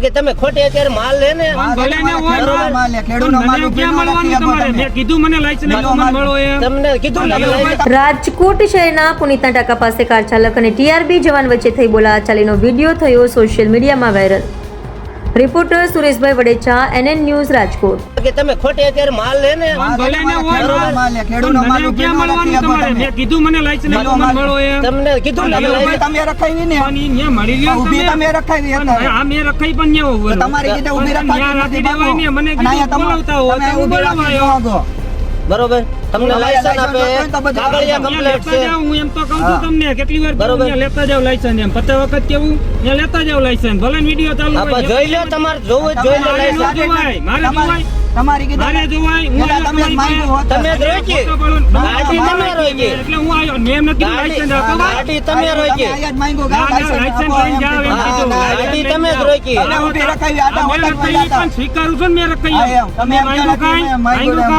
કે તમે ખોટે અત્યારે માલ લે ને ભલે ને હોય માલ લે ખેડૂતનો માલ ક્યાં મળવાનું તમારે મેં કીધું મને લાયસન્સ મળો એમ તમને કીધું ને રાજકોટ શહેરના પુનિતના ટાંકા પાસે કાર ચાલક અને ટીઆરબી જવાન વચ્ચે થઈ બોલાચાલીનો વિડીયો થયો સોશિયલ મીડિયામાં viral. Reporter Sureshbhai Vadecha, NN news, Rajkot. કે તમે ખોટે અત્યારે માલ લે ને ભલે ને હોય માલ લે ખેડૂતનો માલ ક્યાં મળવાનું તમારે મેં કીધું મને લાયસન્સ મળો એમ તમને કીધું ને તમે રખાવી ને અહીંયા મળી લ્યો ઊભી તમે રખાવી હતા આ મેં રખાઈ પણ ન્યા ઉભો તમારી કીધે ઊભી રખાવી રાતી દેવાય ને મને કીધું બોલાવતા હો તમે ઊભી રાખી જો બરોબર તમને લાયસન્સ આપે કાગળિયા કમ્પ્લીટ છે હું એમ તો કહું છું તમને કેટલી વાર કહું ત્યાં લેતા જાવ લાયસન્સ એમ 50 વખત કેવું ત્યાં લેતા જાવ લાયસન્સ ભલે વિડિયો ચાલુ આપણે હોય જોઈ લો તમારે જોવું જ જોઈ લો લાયસન્સ મારે જોવાય તમારી કીધે મારે જોવાય હું તમે માંગ્યું હોત તમે જ રોકી ગાડી તમે રોકી એટલે હું આવ્યો મેં નથી લાયસન્સ આપો ગાડી તમે રોકી આયા જ માંગ્યો લાયસન્સ લઈને જાવ એમ કીધું ગાડી તમે જ રોકી તમે ઊભી રખાવી આટા હોટલ પણ સ્વીકારું છું ને મેં રખાઈ તમે માંગ્યું કાંઈ